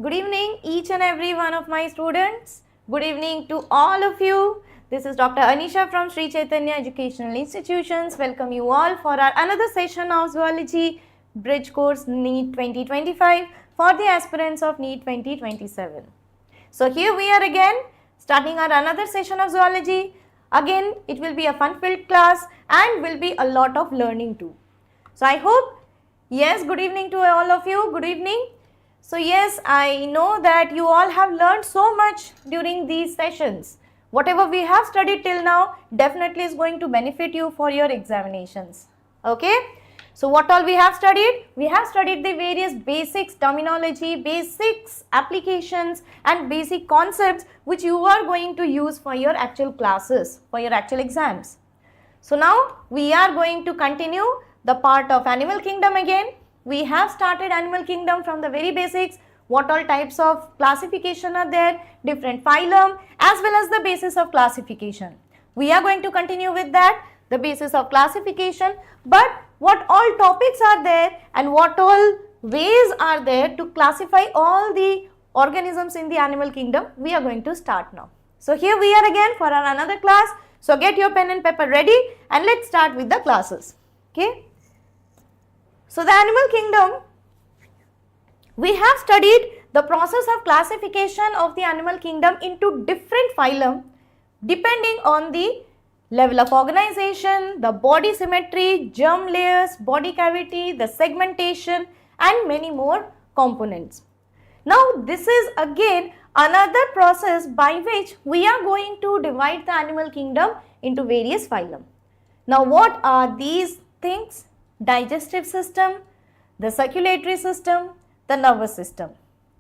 Good evening each and every one of my students. Good evening to all of you. This is Dr. Anisha from Sri Chaitanya Educational Institutions. Welcome you all for our another session of Zoology Bridge Course NEET 2025 for the aspirants of NEET 2027. So here we are again starting our another session of Zoology. Again it will be a fun-filled class and will be a lot of learning too. So I hope, yes, good evening to all of you. Good evening. So yes, I know that you all have learned so much during these sessions. Whatever we have studied till now definitely is going to benefit you for your examinations. Okay. So what all we have studied? We have studied the various basics, terminology, basics, applications and basic concepts which you are going to use for your actual classes, for your actual exams. So now we are going to continue the part of animal kingdom again. We have started animal kingdom from the very basics, what all types of classification are there, different phylum as well as the basis of classification. We are going to continue with that, the basis of classification, but what all topics are there and what all ways are there to classify all the organisms in the animal kingdom, we are going to start now. So here we are again for our another class. So get your pen and paper ready and let's start with the classes. Okay. So the animal kingdom, we have studied the process of classification of the animal kingdom into different phylum depending on the level of organization, the body symmetry, germ layers, body cavity, the segmentation and many more components. Now this is again another process by which we are going to divide the animal kingdom into various phylum. Now what are these things? Digestive system, the circulatory system, the nervous system.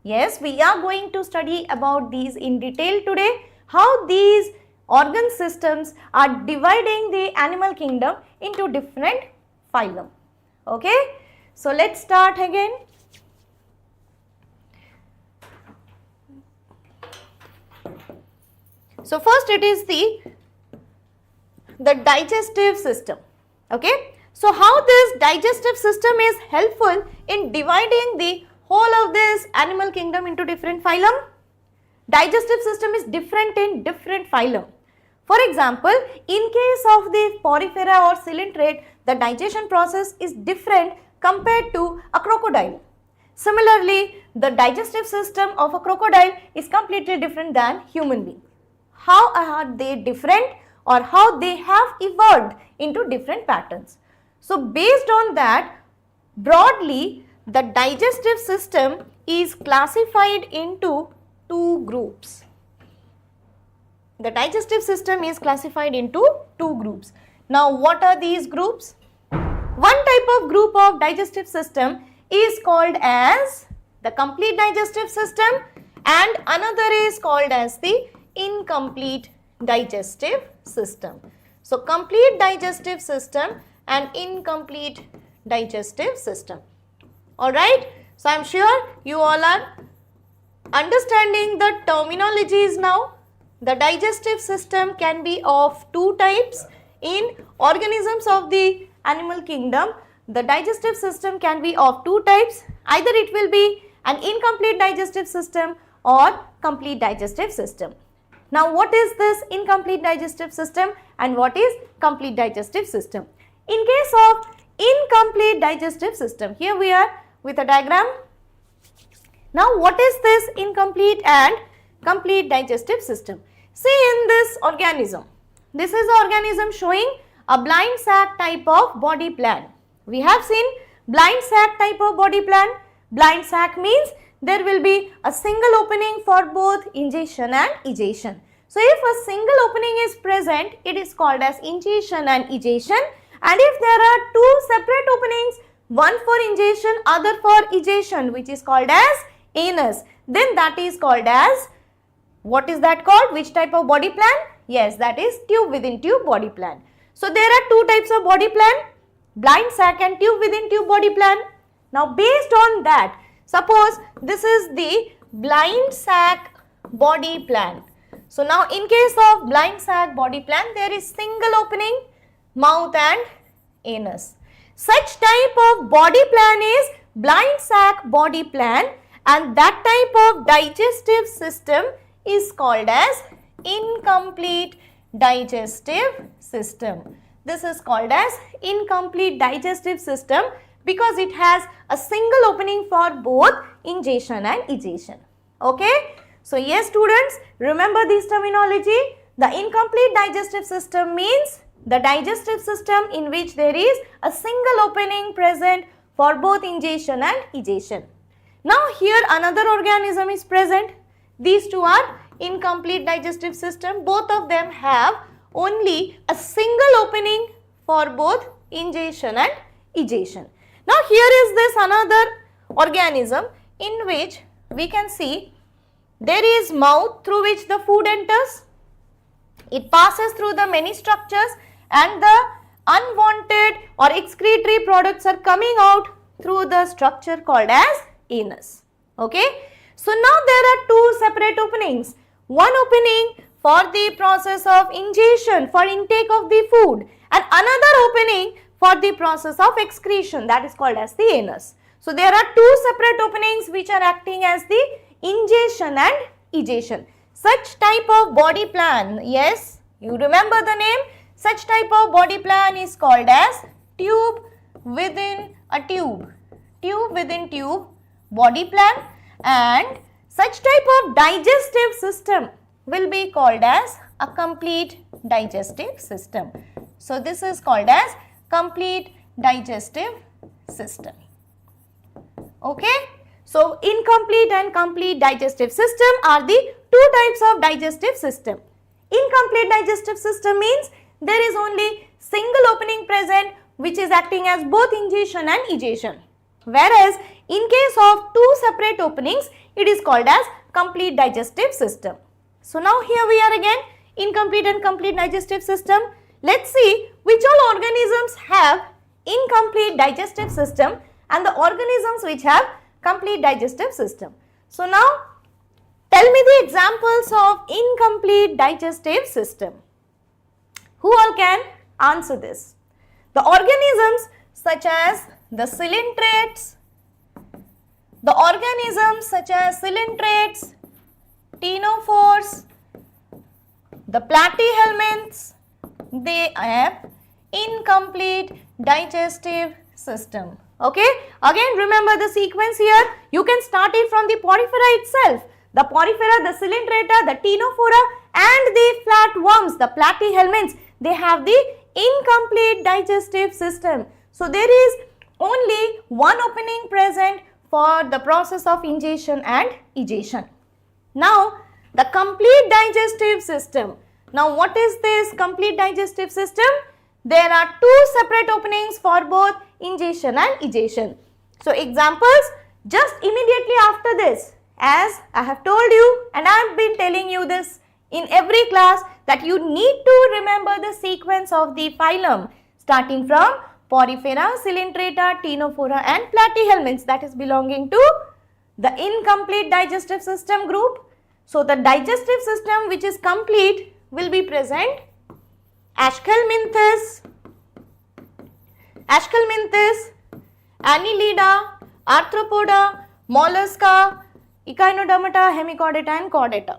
Yes, we are going to study about these in detail today, how these organ systems are dividing the animal kingdom into different phylum. Okay, so let's start again. So first it is the digestive system. Okay. So how this digestive system is helpful in dividing the whole of this animal kingdom into different phylum? Digestive system is different in different phylum. For example, in case of the porifera or coelenterate, the digestion process is different compared to a crocodile. Similarly, the digestive system of a crocodile is completely different than human being. How are they different or how they have evolved into different patterns? So based on that, broadly the digestive system is classified into two groups. The digestive system is classified into two groups. Now what are these groups? One type of group of digestive system is called as the complete digestive system and another is called as the incomplete digestive system. So complete digestive system and incomplete digestive system. Alright, so I am sure you all are understanding the terminologies now. The digestive system can be of two types. In organisms of the animal kingdom, the digestive system can be of two types. Either it will be an incomplete digestive system or complete digestive system. Now what is this incomplete digestive system and what is complete digestive system? In case of incomplete digestive system, here we are with a diagram. Now what is this incomplete and complete digestive system? See in this organism, this is the organism showing a blind sac type of body plan. We have seen blind sac type of body plan. Blind sac means there will be a single opening for both ingestion and egestion. So if a single opening is present, it is called as ingestion and egestion. And if there are two separate openings, one for ingestion, other for egestion, which is called as anus, then that is called as, what is that called? Which type of body plan? Yes, that is tube within tube body plan. So there are two types of body plan, blind sac and tube within tube body plan. Now based on that, suppose this is the blind sac body plan. So now in case of blind sac body plan, there is single opening, mouth and anus. Such type of body plan is blind sac body plan and that type of digestive system is called as incomplete digestive system. This is called as incomplete digestive system because it has a single opening for both ingestion and egestion. Okay. So, yes students, remember this terminology. The incomplete digestive system means the digestive system in which there is a single opening present for both ingestion and egestion. Now, here another organism is present. These two are incomplete digestive system. Both of them have only a single opening for both ingestion and egestion. Now, here is this another organism in which we can see there is mouth through which the food enters. It passes through the many structures and the unwanted or excretory products are coming out through the structure called as anus. Okay. So, now there are two separate openings. One opening for the process of ingestion, for intake of the food, and another opening for the process of excretion, that is called as the anus. So, there are two separate openings which are acting as the ingestion and egestion. Such type of body plan, yes, you remember the name, such type of body plan is called as tube within a tube, tube within tube body plan, and such type of digestive system will be called as a complete digestive system. So, this is called as complete digestive system. Okay. So, incomplete and complete digestive system are the two types of digestive system. Incomplete digestive system means there is only single opening present which is acting as both ingestion and egestion. Whereas, in case of two separate openings, it is called as complete digestive system. So, now here we are again, incomplete and complete digestive system. Let's see which all organisms have incomplete digestive system and the organisms which have complete digestive system. So, now tell me the examples of incomplete digestive system. Who all can answer this? The organisms such as the coelentrates, ctenophores, the platyhelminths, they have incomplete digestive system. Okay. Again remember the sequence here. You can start it from the porifera itself. The porifera, the coelentrata, the ctenophora and the flatworms, the platyhelminths, they have the incomplete digestive system. So, there is only one opening present for the process of ingestion and egestion. Now, the complete digestive system. Now, what is this complete digestive system? There are two separate openings for both ingestion and egestion. So, examples just immediately after this, as I have told you and I have been telling you this in every class, that you need to remember the sequence of the phylum starting from porifera, coelentrata, ctenophora and platyhelminths, that is belonging to the incomplete digestive system group. So, the digestive system which is complete will be present Aschelminthus, Annelida, Arthropoda, Mollusca, Echinodermata, Hemichordata and Chordata.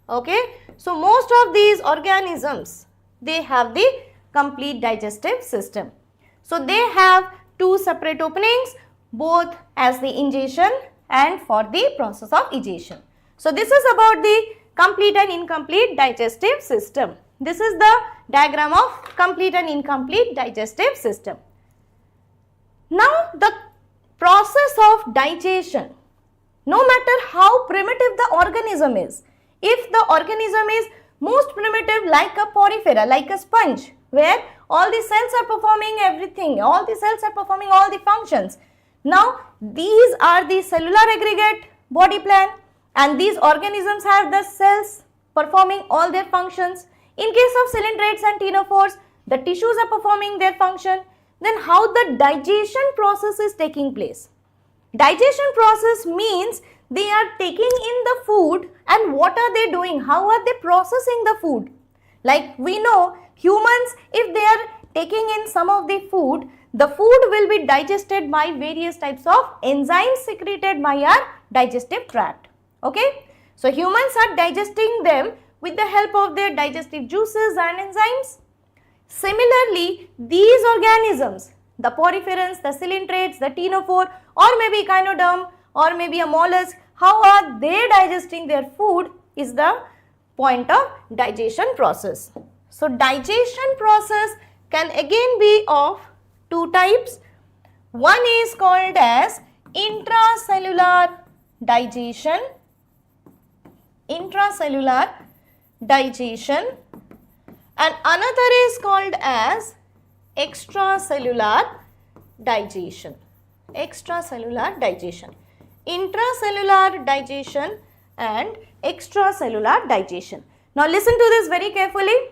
Okay. So, most of these organisms, they have the complete digestive system. So, they have two separate openings both as the ingestion and for the process of egestion. So, this is about the complete and incomplete digestive system. This is the diagram of complete and incomplete digestive system. Now, the process of digestion, no matter how primitive the organism is, if the organism is most primitive like a porifera, like a sponge, where all the cells are performing everything, all the cells are performing all the functions. Now, these are the cellular aggregate body plan and these organisms have the cells performing all their functions. In case of coelentrates and ctenophores, the tissues are performing their function. Then how the digestion process is taking place? Digestion process means they are taking in the food and what are they doing? How are they processing the food? Like we know humans, if they are taking in some of the food, the food will be digested by various types of enzymes secreted by our digestive tract. Okay. So, humans are digesting them with the help of their digestive juices and enzymes. Similarly, these organisms, the poriferans, the coelentrates, the ctenophore, or maybe echinoderm, or maybe a mollusk, how are they digesting their food is the point of digestion process. So, digestion process can again be of two types. One is called as intracellular digestion, and another is called as extracellular digestion. Intracellular digestion and extracellular digestion. Now listen to this very carefully.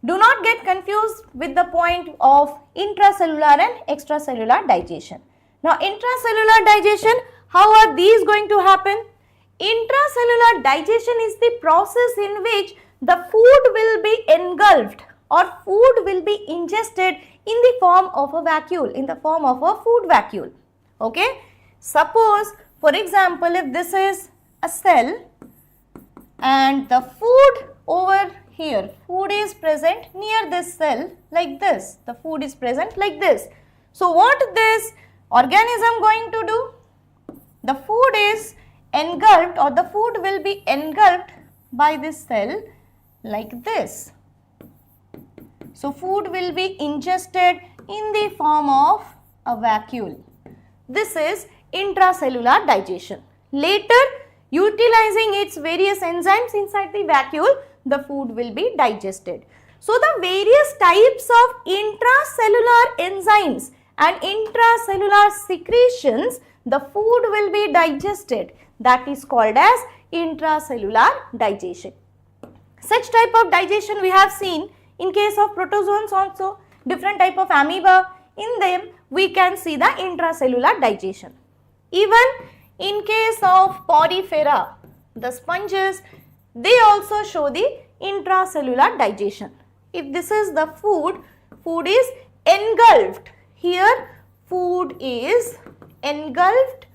Do not get confused with the point of intracellular and extracellular digestion. Now intracellular digestion, how are these going to happen? Intracellular digestion is the process in which the food will be engulfed or food will be ingested in the form of a vacuole, in the form of a food vacuole. Okay. Suppose, for example, if this is a cell and the food over here, food is present near this cell like this, the food is present like this. So, what this organism going to do? The food is engulfed or the food will be engulfed by this cell like this. So, food will be ingested in the form of a vacuole. This is intracellular digestion. Later, utilizing its various enzymes inside the vacuole, the food will be digested. So, the various types of intracellular enzymes and intracellular secretions, the food will be digested. That is called as intracellular digestion. Such type of digestion we have seen in case of protozoans also, different type of amoeba, in them we can see the intracellular digestion. Even in case of porifera, the sponges, they also show the intracellular digestion. If this is the food, food is engulfed. Here food is engulfed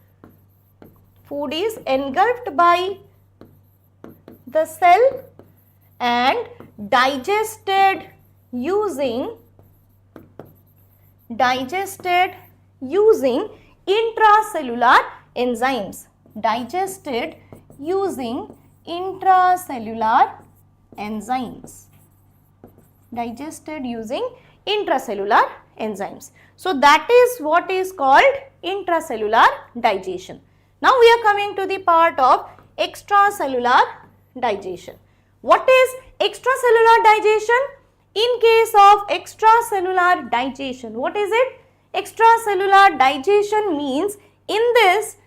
by the cell and digested using intracellular enzymes. Digested using intracellular enzymes. So, that is what is called intracellular digestion. Now, we are coming to the part of extracellular digestion. What is extracellular digestion? In case of extracellular digestion, what is it? Extracellular digestion means in this,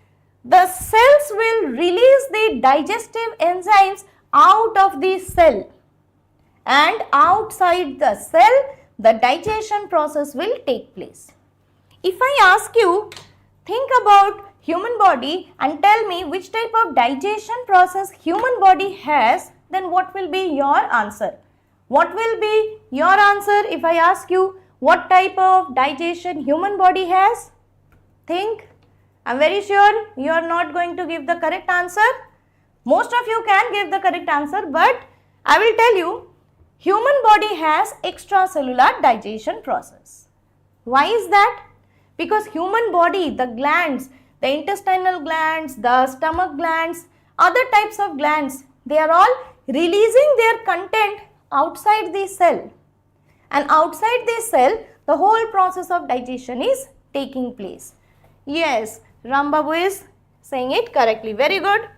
the cells will release the digestive enzymes out of the cell, and outside the cell, the digestion process will take place. If I ask you, think about human body and tell me which type of digestion process human body has, then what will be your answer? What will be your answer if I ask you what type of digestion human body has? Think. I am very sure you are not going to give the correct answer. Most of you can give the correct answer, but I will tell you, human body has extracellular digestion process. Why is that? Because human body, the glands, the intestinal glands, the stomach glands, other types of glands, they are all releasing their content outside the cell, and outside the cell the whole process of digestion is taking place. Yes, Rambabu is saying it correctly. Very good.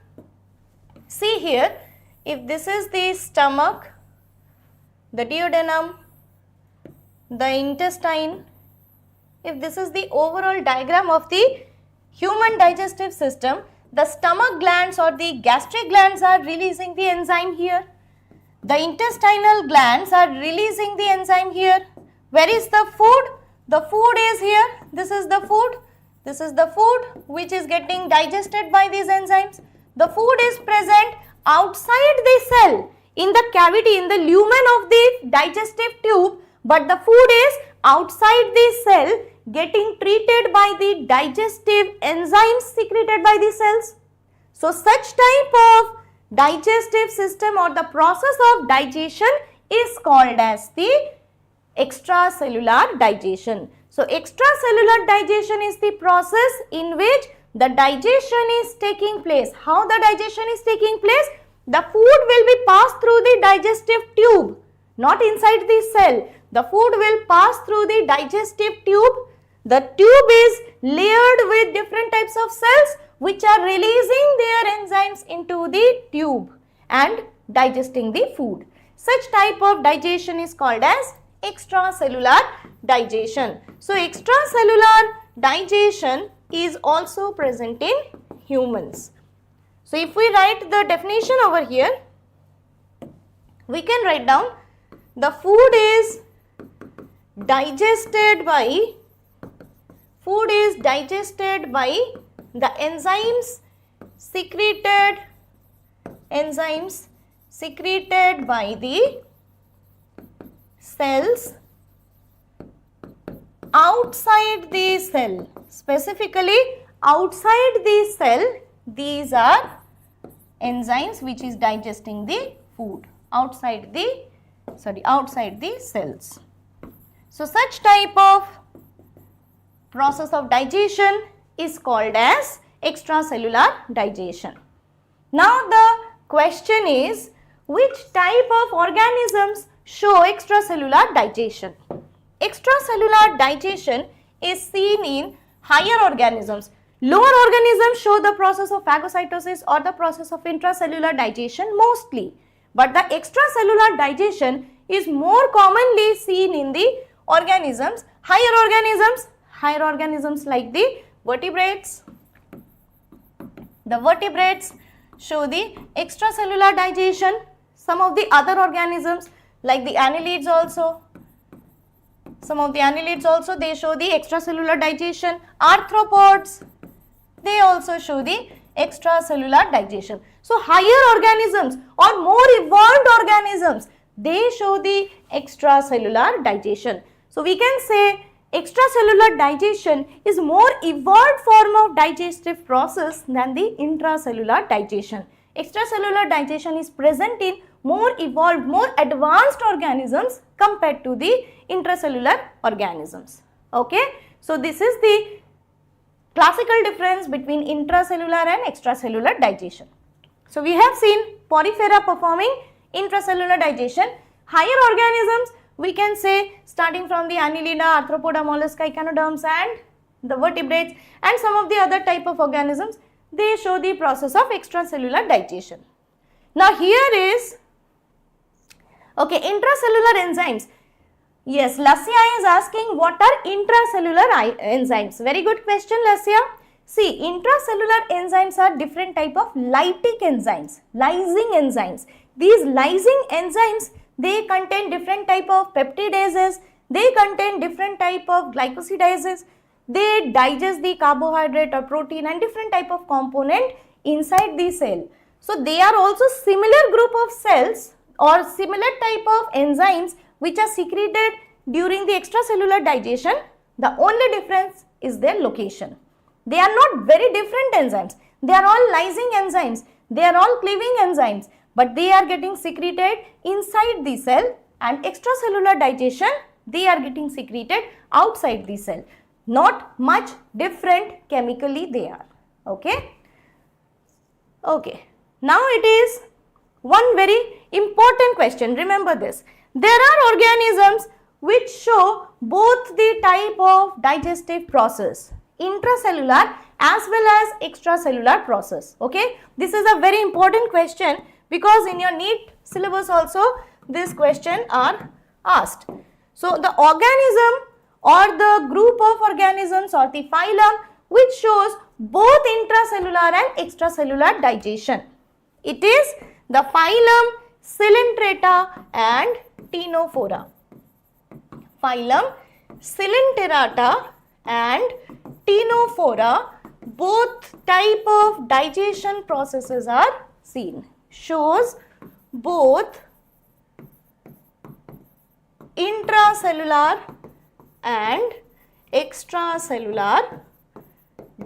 See here, if this is the stomach, the duodenum, the intestine, if this is the overall diagram of the human digestive system, the stomach glands or the gastric glands are releasing the enzyme here. The intestinal glands are releasing the enzyme here. Where is the food? The food is here. This is the food. This is the food which is getting digested by these enzymes. The food is present outside the cell, in the cavity, in the lumen of the digestive tube, but the food is outside the cell getting treated by the digestive enzymes secreted by the cells. So such type of digestive system or the process of digestion is called as the extracellular digestion. So extracellular digestion is the process in which the digestion is taking place. How the digestion is taking place? The food will be passed through the digestive tube, not inside the cell. The food will pass through the digestive tube. The tube is layered with different types of cells which are releasing their enzymes into the tube and digesting the food. Such type of digestion is called as extracellular digestion. So extracellular digestion is also present in humans. So if we write the definition over here, we can write down the food is digested by the enzymes secreted by the cells outside the cell. Specifically outside the cell, these are enzymes which is digesting the food outside the cells. So such type of process of digestion is called as extracellular digestion. Now the question is, which type of organisms show extracellular digestion? Extracellular digestion is seen in higher organisms. Lower organisms show the process of fagocytosis or the process of intracellular digestion mostly. But the extracellular digestion is more commonly seen in the organisms, higher organisms like the vertebrates. The vertebrates show the extracellular digestion. Some of the other organisms like the annelids also, they show the extracellular digestion. Arthropods, they also show the extracellular digestion. So higher organisms or more evolved organisms, they show the extracellular digestion. So we can say extracellular digestion is more evolved form of digestive process than the intracellular digestion. Extracellular digestion is present in more evolved, more advanced organisms compared to the intracellular organisms. Okay. So this is the classical difference between intracellular and extracellular digestion. So we have seen porifera performing intracellular digestion. Higher organisms, we can say starting from the annelida, arthropoda, mollusca, echinoderms and the vertebrates and some of the other type of organisms, they show the process of extracellular digestion. Now here is, okay, intracellular enzymes. Yes, Lasya is asking what are intracellular enzymes. Very good question, Lasya. See, intracellular enzymes are different type of lytic enzymes, lysing enzymes. These lysing enzymes, they contain different type of peptidases, they contain different type of glycosidases, they digest the carbohydrate or protein and different type of component inside the cell. So they are also similar group of cells or similar type of enzymes which are secreted during the extracellular digestion. The only difference is their location. They are not very different enzymes. They are all lysing enzymes. They are all cleaving enzymes. But they are getting secreted inside the cell, and extracellular digestion, they are getting secreted outside the cell. Not much different chemically they are. Okay. Okay. Now it is one very important question. Remember this. There are organisms which show both the type of digestive process, intracellular as well as extracellular process. Okay. This is a very important question because in your NEET syllabus also this question are asked. So the organism or the group of organisms or the phylum which shows both intracellular and extracellular digestion. It is the phylum Coelenterata and Ctenophora. Phylum Coelenterata and Ctenophora, both type of digestion processes are seen. Shows both intracellular and extracellular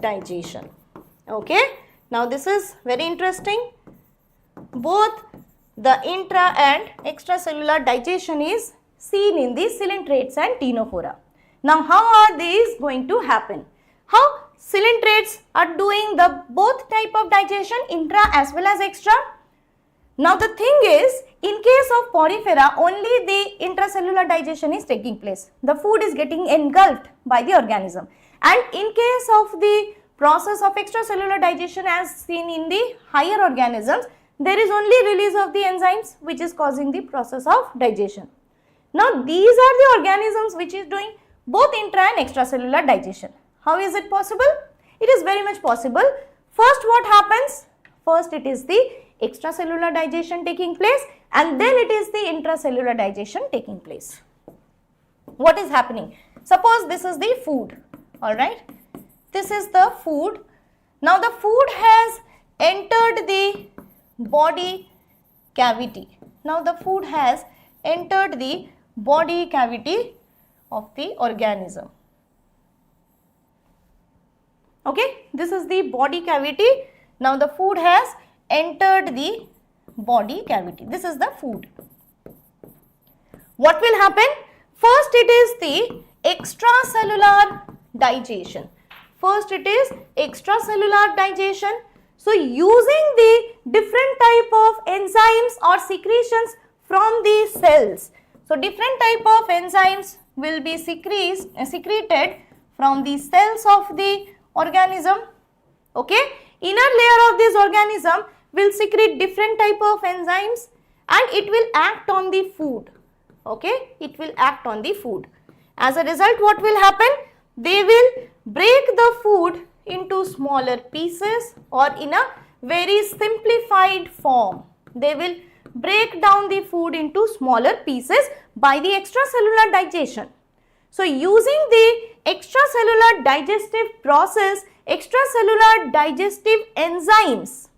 digestion. Okay, now this is very interesting. Both the intra and extracellular digestion is seen in the coelentrates and ctenophora. Now how are these going to happen? How coelentrates are doing the both type of digestion, intra as well as extra? Now the thing is, in case of porifera, only the intracellular digestion is taking place. The food is getting engulfed by the organism. And in case of the process of extracellular digestion as seen in the higher organisms, there is only release of the enzymes which is causing the process of digestion. Now these are the organisms which is doing both intra and extracellular digestion. How is it possible? It is very much possible. First what happens? First it is the extracellular digestion taking place and then it is the intracellular digestion taking place. What is happening? Suppose this is the food, alright. This is the food. Now the food has entered the body cavity. Now the food has entered the body cavity of the organism. Okay, this is the body cavity. Now the food has entered the body cavity. This is the food. What will happen? First it is the extracellular digestion. First it is extracellular digestion. So using the different type of enzymes or secretions from the cells. So different type of enzymes will be secreted from the cells of the organism. Okay, inner layer of this organism will secrete different type of enzymes and it will act on the food. Okay, it will act on the food. As a result, what will happen? They will break the food into smaller pieces or in a very simplified form. They will break down the food into smaller pieces by the extracellular digestion. So using the extracellular digestive process, extracellular digestive enzymes,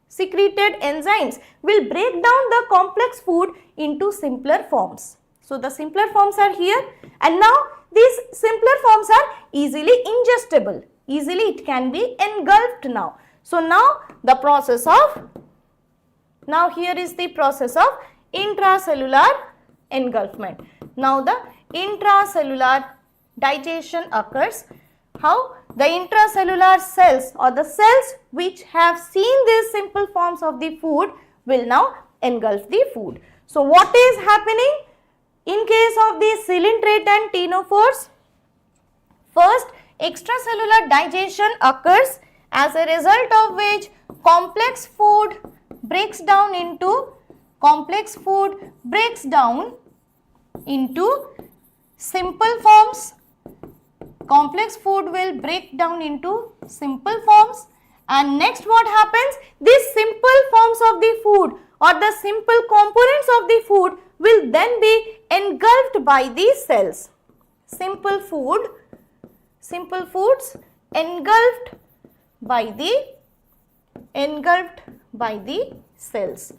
secreted enzymes will break down the complex food into simpler forms. So the simpler forms are here and now these simpler forms are easily ingestible. Easily it can be engulfed now. So now the process of, now here is the process of intracellular engulfment. Now the intracellular digestion occurs. How? The intracellular cells or the cells which have seen these simple forms of the food will now engulf the food. So what is happening in case of the coelenterate and ctenophores? First, extracellular digestion occurs, as a result of which complex food breaks down into simple forms. Complex food will break down into simple forms and next what happens? These simple forms of the food or the simple components of the food will then be engulfed by these cells. Simple foods engulfed by the cells.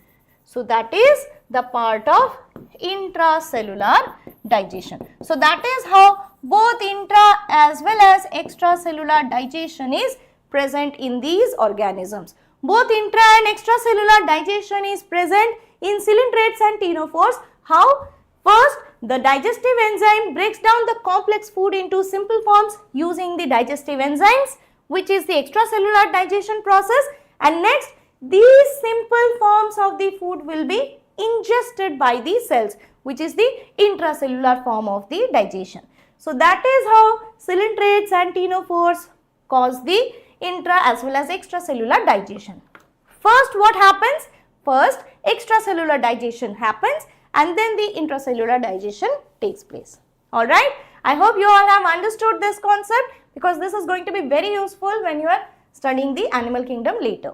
So that is the part of intracellular digestion. So that is how both intra as well as extracellular digestion is present in these organisms. Both intra and extracellular digestion is present in coelentrates and ctenophores. How? First, the digestive enzyme breaks down the complex food into simple forms using the digestive enzymes, which is the extracellular digestion process, and next these simple forms of the food will be ingested by the cells, which is the intracellular form of the digestion. So that is how coelentrates and ctenophores cause the intra as well as extracellular digestion. First what happens? First extracellular digestion happens and then the intracellular digestion takes place. Alright, I hope you all have understood this concept because this is going to be very useful when you are studying the animal kingdom later.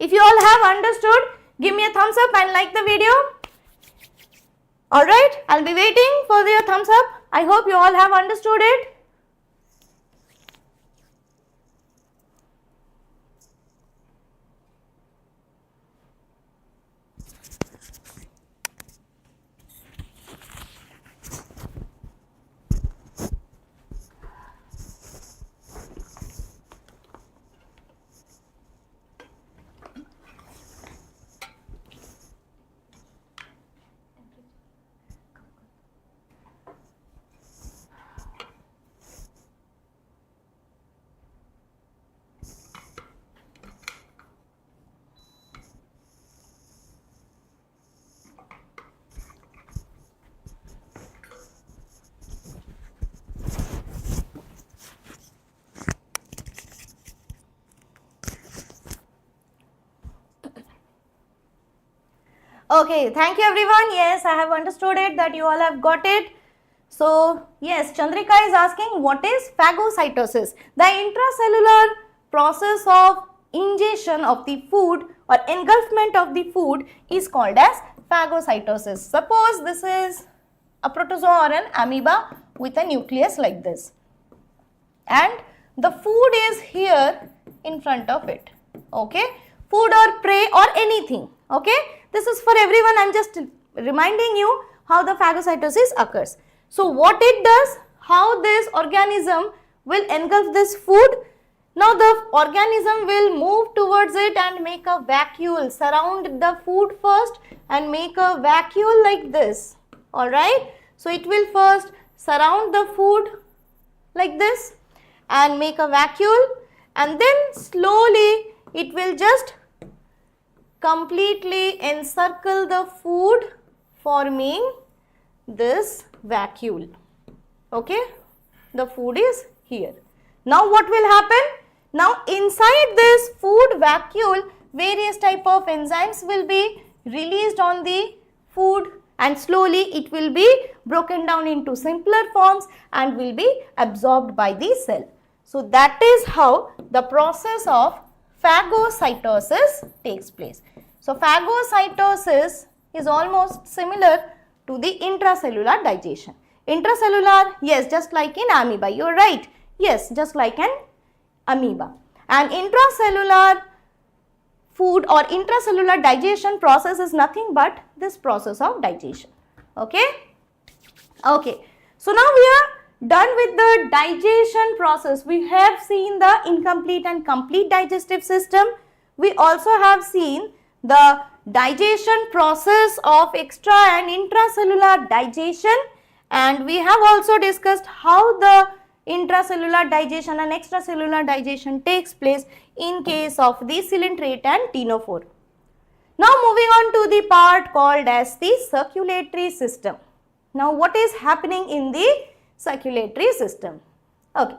If you all have understood, give me a thumbs up and like the video. Alright, I'll be waiting for your thumbs up. I hope you all have understood it. Okay, thank you everyone. Yes, I have understood it that you all have got it. So, yes, Chandrika is asking what is phagocytosis? The intracellular process of ingestion of the food or engulfment of the food is called as phagocytosis. Suppose this is a protozoa or an amoeba with a nucleus like this, and the food is here in front of it. Okay, food or prey or anything. Okay, this is for everyone. I am just reminding you how the phagocytosis occurs. So what it does, how this organism will engulf this food. Now the organism will move towards it and make a vacuole, surround the food first and make a vacuole like this. Alright, so it will first surround the food like this and make a vacuole, and then slowly it will just completely encircle the food, forming this vacuole. Okay, the food is here. Now what will happen? Now inside this food vacuole, various type of enzymes will be released on the food, and slowly it will be broken down into simpler forms and will be absorbed by the cell. So that is how the process of phagocytosis takes place. So phagocytosis is almost similar to the intracellular digestion. Intracellular, yes, just like in amoeba, you are right. Yes, just like an amoeba. And intracellular food or intracellular digestion process is nothing but this process of digestion. Okay? Okay. So now we are done with the digestion process. We have seen the incomplete and complete digestive system. We also have seen the digestion process of extra and intracellular digestion, and we have also discussed how the intracellular digestion and extracellular digestion takes place in case of the coelenterate and ctenophore. Now moving on to the part called as the circulatory system. Now what is happening in the circulatory system? Okay,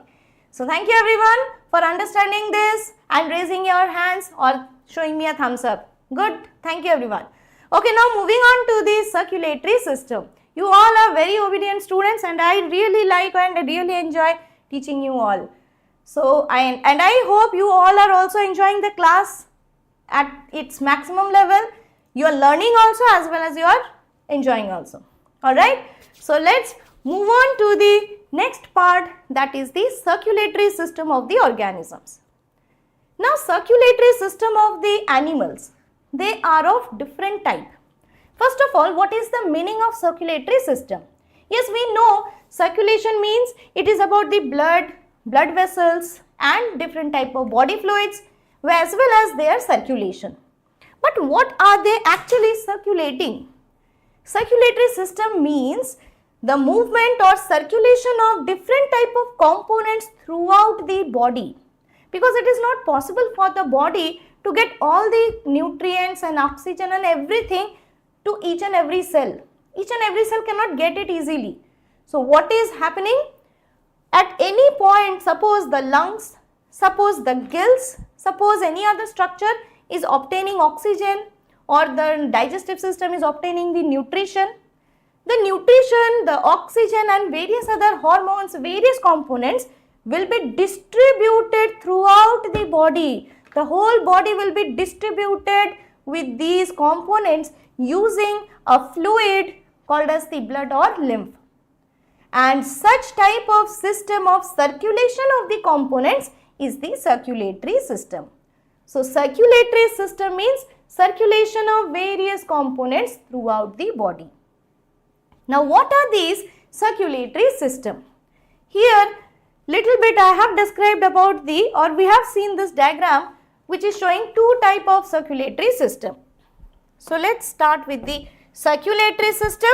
so thank you everyone for understanding this and raising your hands or showing me a thumbs up. Good, thank you everyone. Okay, now moving on to the circulatory system. You all are very obedient students and I really like and really enjoy teaching you all. So, I hope you all are also enjoying the class at its maximum level. You are learning also as well as you are enjoying also. Alright, so let's move on to the next part, that is the circulatory system of the organisms. Now, circulatory system of the animals, they are of different type. First of all, what is the meaning of circulatory system? Yes, we know circulation means it is about the blood vessels and different type of body fluids as well as their circulation. But what are they actually circulating? Circulatory system means the movement or circulation of different type of components throughout the body, because it is not possible for the body to get all the nutrients and oxygen and everything to each and every cell. Each and every cell cannot get it easily. So what is happening? At any point, suppose the lungs, suppose the gills, suppose any other structure is obtaining oxygen or the digestive system is obtaining the nutrition, the oxygen and various other hormones, various components will be distributed throughout the body. The whole body will be distributed with these components using a fluid called as the blood or lymph. And such type of system of circulation of the components is the circulatory system. So, circulatory system means circulation of various components throughout the body. Now, what are these circulatory system? Here, little bit I have described about we have seen this diagram which is showing two type of circulatory system. So, let's start with the circulatory system.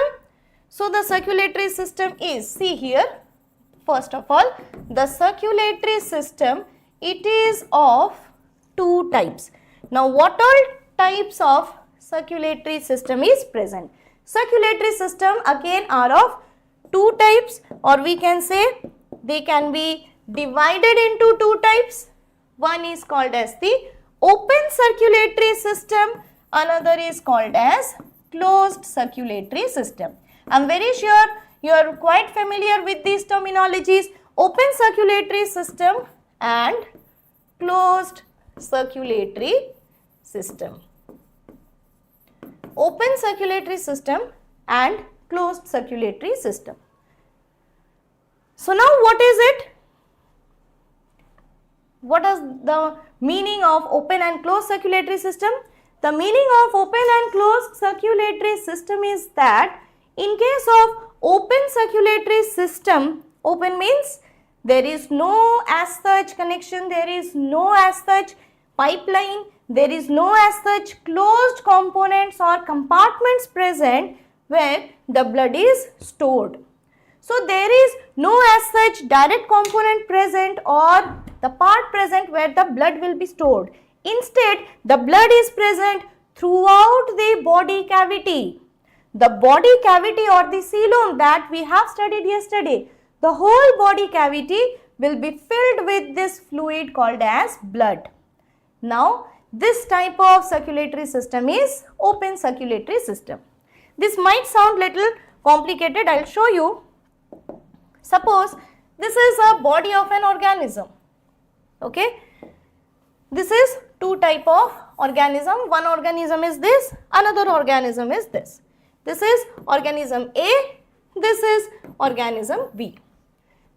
So, the circulatory system is, see here, first of all, the circulatory system, it is of two types. Now, what all types of circulatory system is present? Circulatory system again are of two types, or we can say they can be divided into two types. One is called as the open circulatory system, another is called as closed circulatory system. I am very sure you are quite familiar with these terminologies, open circulatory system and closed circulatory system. Open circulatory system and closed circulatory system. So now what is it? What is the meaning of open and closed circulatory system? The meaning of open and closed circulatory system is that in case of open circulatory system, open means there is no as such connection, there is no as such pipeline, there is no as such closed components or compartments present where the blood is stored. So there is no as such direct component present or the part present where the blood will be stored. Instead, the blood is present throughout the body cavity. The body cavity or the coelom that we have studied yesterday, the whole body cavity will be filled with this fluid called as blood. Now, this type of circulatory system is open circulatory system. This might sound little complicated, I will show you. Suppose this is a body of an organism, okay. This is two type of organism, one organism is this, another organism is this. This is organism A, this is organism B.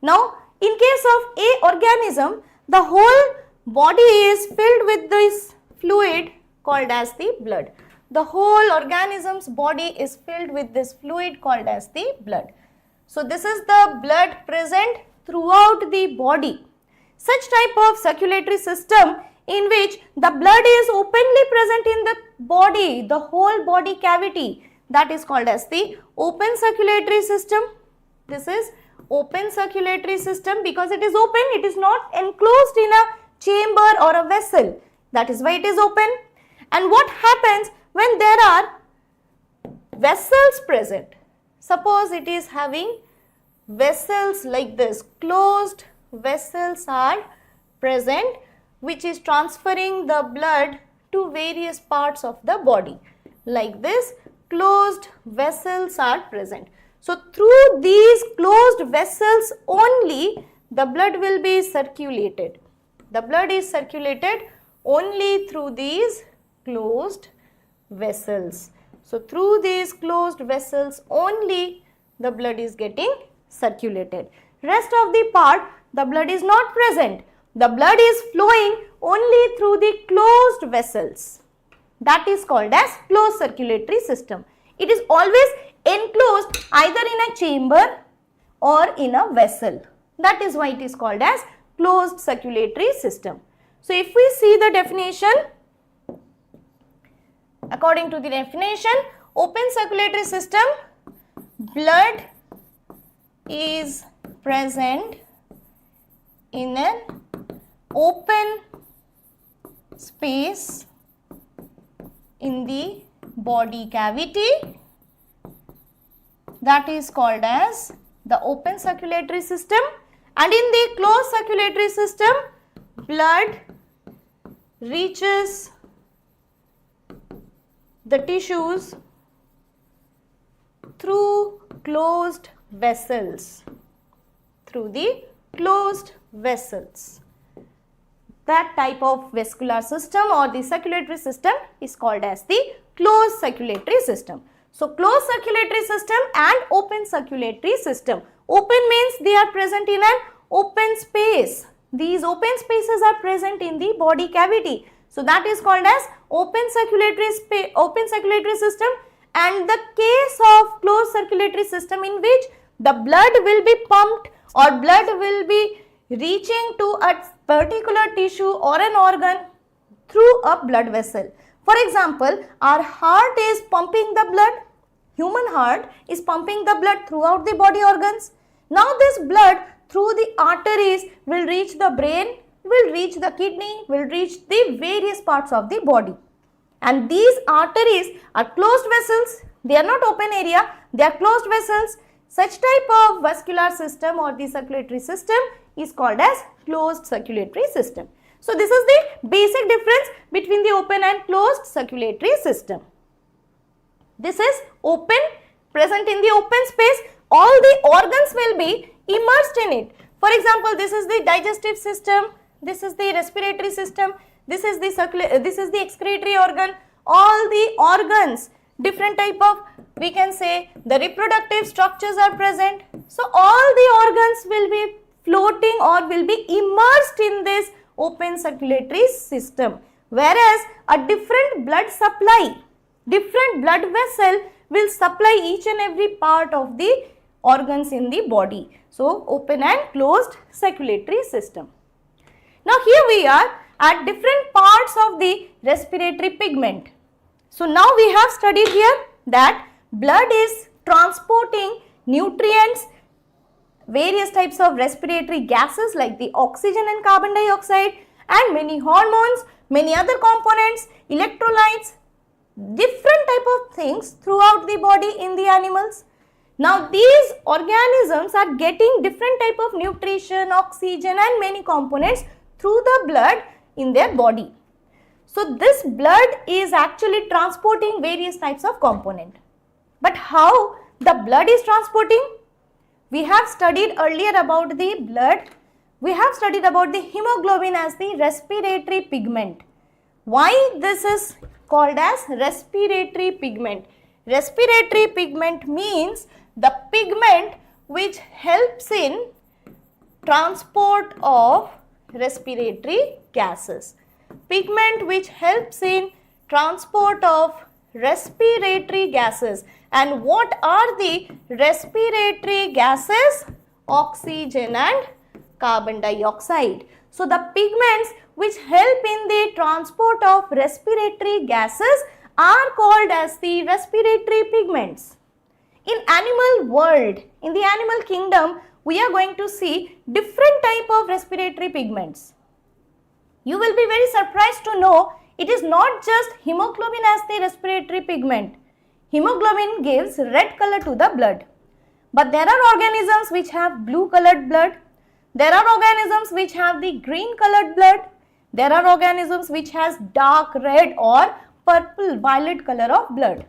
Now, in case of A organism, the whole body is filled with this fluid called as the blood. The whole organism's body is filled with this fluid called as the blood. So, this is the blood present throughout the body. Such type of circulatory system in which the blood is openly present in the body, the whole body cavity, that is called as the open circulatory system. This is open circulatory system because it is open, it is not enclosed in a chamber or a vessel. That is why it is open. And what happens when there are vessels present? Suppose it is having vessels like this, closed vessels are present which is transferring the blood to various parts of the body. Like this, closed vessels are present. So, through these closed vessels only the blood will be circulated. The blood is circulated only through these closed vessels. So, through these closed vessels only the blood is getting circulated. Rest of the part the blood is not present. The blood is flowing only through the closed vessels. That is called as closed circulatory system. It is always enclosed either in a chamber or in a vessel. That is why it is called as closed circulatory system. So, if we see the definition, according to the definition, open circulatory system, blood is present in an open space in the body cavity, that is called as the open circulatory system, and in the closed circulatory system blood reaches the tissues through closed vessels, through the closed vessels. That type of vascular system or the circulatory system is called as the closed circulatory system. So, closed circulatory system and open circulatory system. Open means they are present in an open space. These open spaces are present in the body cavity. So, that is called as open circulatory system, and the case of closed circulatory system in which the blood will be pumped or blood will be reaching to a particular tissue or an organ through a blood vessel. For example, our heart is pumping the blood, human heart is pumping the blood throughout the body organs. Now this blood through the arteries will reach the brain, will reach the kidney, will reach the various parts of the body. And these arteries are closed vessels, they are not open area, they are closed vessels. Such type of vascular system or the circulatory system is called as closed circulatory system. So, this is the basic difference between the open and closed circulatory system. This is open, present in the open space. All the organs will be immersed in it. For example, this is the digestive system, this is the respiratory system, this is the excretory organ. All the organs, different type of, we can say, the reproductive structures are present. So all the organs will be floating or will be immersed in this open circulatory system. Whereas a different blood supply, different blood vessel will supply each and every part of the organs in the body. So open and closed circulatory system. Now here we are at different parts of the respiratory pigment. So now we have studied here that blood is transporting nutrients, various types of respiratory gases like the oxygen and carbon dioxide, and many hormones, many other components, electrolytes, different type of things throughout the body in the animals. Now these organisms are getting different type of nutrition, oxygen and many components through the blood in their body. So this blood is actually transporting various types of component. But how the blood is transporting? We have studied earlier about the blood. We have studied about the hemoglobin as the respiratory pigment. Why this is called as respiratory pigment? Respiratory pigment means the pigment which helps in transport of respiratory gases. Pigment which helps in transport of respiratory gases. And what are the respiratory gases? Oxygen and carbon dioxide. So the pigments which help in the transport of respiratory gases are called as the respiratory pigments. In animal world, in the animal kingdom, we are going to see different type of respiratory pigments. You will be very surprised to know it is not just hemoglobin as the respiratory pigment. Hemoglobin gives red color to the blood. But there are organisms which have blue colored blood. There are organisms which have the green colored blood. There are organisms which has dark red or purple violet color of blood.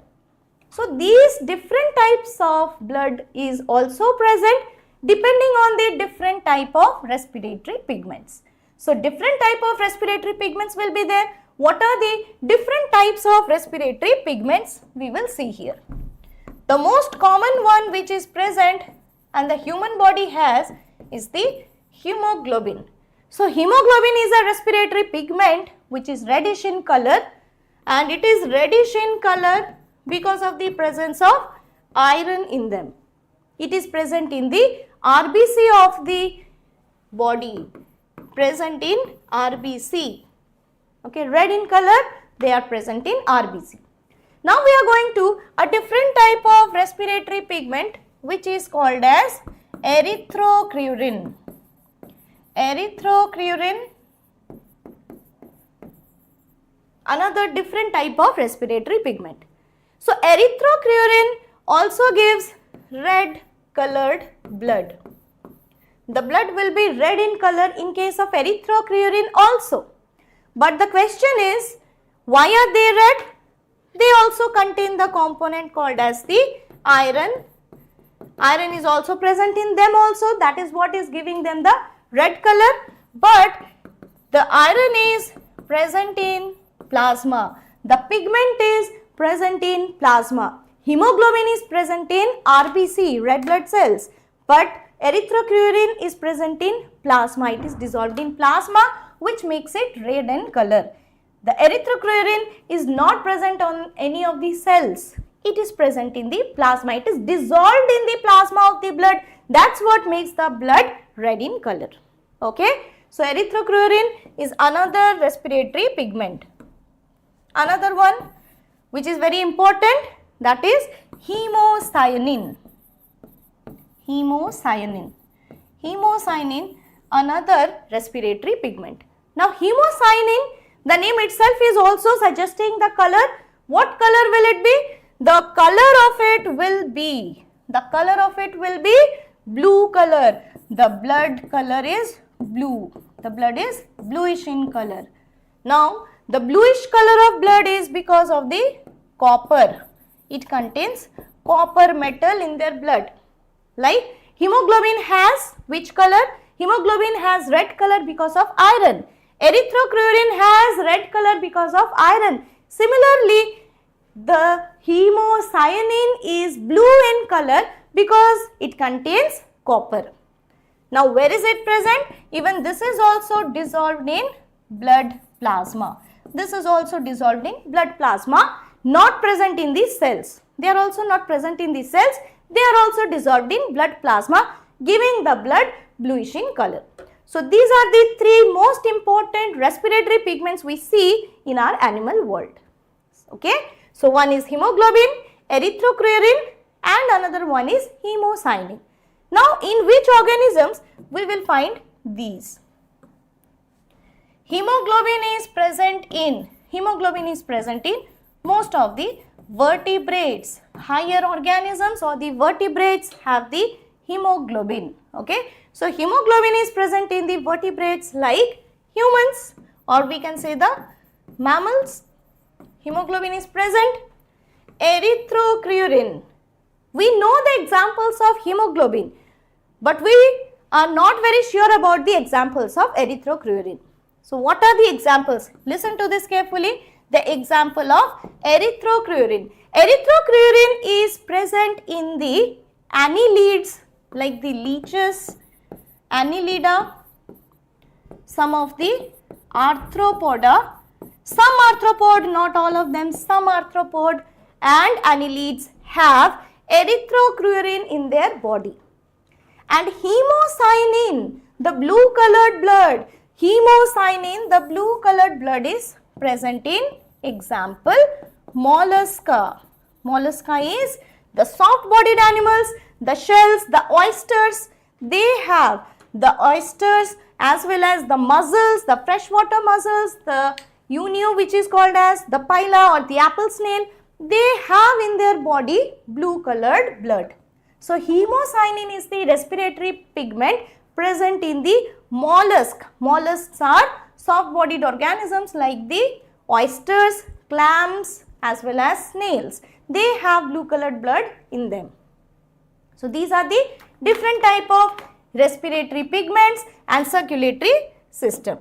So these different types of blood is also present depending on the different type of respiratory pigments. So different type of respiratory pigments will be there. What are the different types of respiratory pigments? We will see here. The most common one which is present and the human body has is the hemoglobin. So hemoglobin is a respiratory pigment which is reddish in color, and it is reddish in color because of the presence of iron in them. It is present in the RBC of the body, present in RBC. Okay, red in color, they are present in RBC. Now we are going to a different type of respiratory pigment which is called as erythrocrurin. Erythrocrurin, another different type of respiratory pigment. So erythrocrurin also gives red colored blood. The blood will be red in color in case of erythrocrurin also. But the question is, why are they red? They also contain the component called as the iron. Iron is also present in them also. That is what is giving them the red color. But the iron is present in plasma. The pigment is present in plasma. Hemoglobin is present in RBC, red blood cells. But erythrocrurin is present in plasma. It is dissolved in plasma, which makes it red in color. The erythrocrurin is not present on any of the cells. It is present in the plasma. It is dissolved in the plasma of the blood. That's what makes the blood red in color. Okay. So erythrocrurin is another respiratory pigment. Another one which is very important, that is hemocyanin. Hemocyanin. Hemocyanin, another respiratory pigment. Now hemocyanin, the name itself is also suggesting the color. What color will it be? The color of it will be blue color. The blood color is blue. The blood is bluish in color. Now the bluish color of blood is because of the copper. it contains copper metal in their blood. Like hemoglobin has which color? Hemoglobin has red color because of iron. Erythrocurine has red color because of iron. Similarly, the hemocyanin is blue in color because it contains copper. Now, where is it present? Even this is also dissolved in blood plasma. This is also dissolved in blood plasma, not present in the cells. They are also not present in the cells. They are also dissolved in blood plasma, giving the blood bluish in color. So, these are the three most important respiratory pigments we see in our animal world. Okay. So, one is hemoglobin, erythrocurine, and another one is hemocyanin. Now, in which organisms we will find these? Hemoglobin is present in most of the vertebrates. Higher organisms or the vertebrates have the hemoglobin. Okay. So, hemoglobin is present in the vertebrates like humans, or we can say the mammals. Hemoglobin is present. Erythrocurine. We know the examples of hemoglobin, but we are not very sure about the examples of erythrocurine. So, what are the examples? Listen to this carefully. The example of erythrocurine. Erythrocurine is present in the annelids like the leeches, annelida, some of the arthropoda, some arthropod, not all of them, some arthropod and annelids have erythrocurine in their body. And hemocyanin, the blue colored blood, hemocyanin, the blue colored blood is present in example mollusca. Mollusca is the soft bodied animals, the shells, the oysters, they have the oysters as well as the mussels, the freshwater mussels, the unu which is called as the pila or the apple snail, they have in their body blue colored blood. So, hemocyanin is the respiratory pigment present in the mollusk. Mollusks are soft bodied organisms like the oysters, clams as well as snails. They have blue colored blood in them. So, these are the different type of respiratory pigments and circulatory system.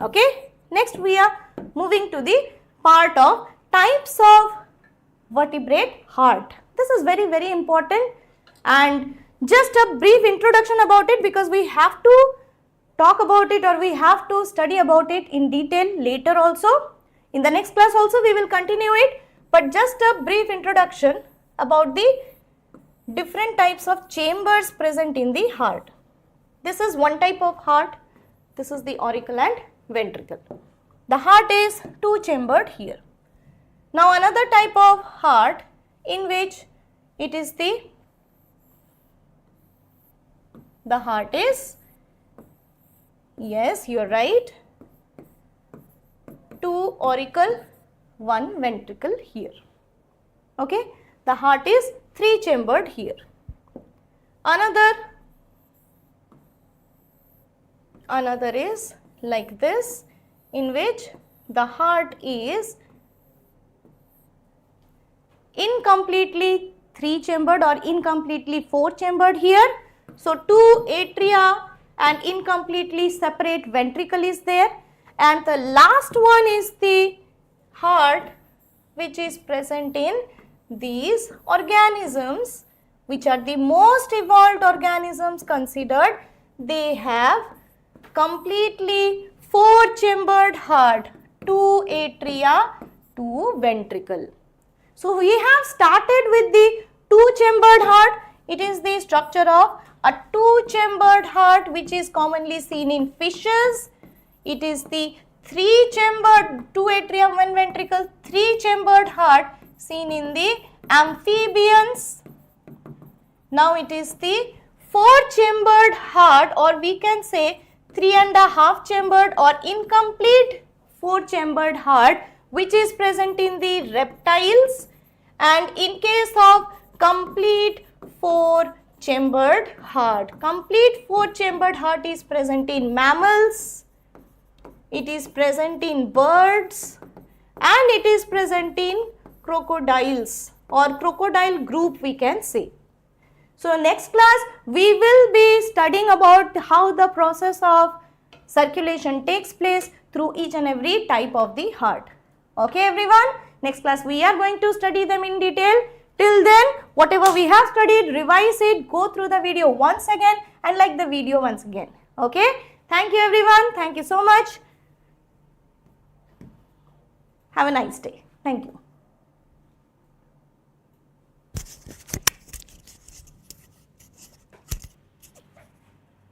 Okay. Next, we are moving to the part of types of vertebrate heart. This is very, very important, and just a brief introduction about it because we have to talk about it or we have to study about it in detail later also. In the next class also we will continue it, but just a brief introduction about the different types of chambers present in the heart. This is one type of heart. This is the auricle and ventricle. The heart is two-chambered here. Now, another type of heart in which it is the heart is, yes, you are right, two auricle, one ventricle here. Okay, the heart is three-chambered here. Another is like this, in which the heart is incompletely three-chambered or incompletely four-chambered here. So, two atria and incompletely separate ventricle is there, and the last one is the heart which is present in these organisms which are the most evolved organisms considered. They have completely four-chambered heart, two atria, two ventricle. So, we have started with the two-chambered heart. It is the structure of a two-chambered heart which is commonly seen in fishes. It is the three-chambered, two atria, one ventricle, three-chambered heart seen in the amphibians. Now, it is the four-chambered heart, or we can say 3.5 chambered or incomplete four-chambered heart which is present in the reptiles, and in case of complete four-chambered heart, complete four-chambered heart is present in mammals, it is present in birds, and it is present in crocodiles. or crocodile group we can say. So next class we will be studying about how the process of circulation takes place through each and every type of the heart. Okay everyone, next class we are going to study them in detail. Till then, whatever we have studied, revise it, go through the video once again and like the video once again. Okay, thank you everyone, thank you so much. Have a nice day. Thank you.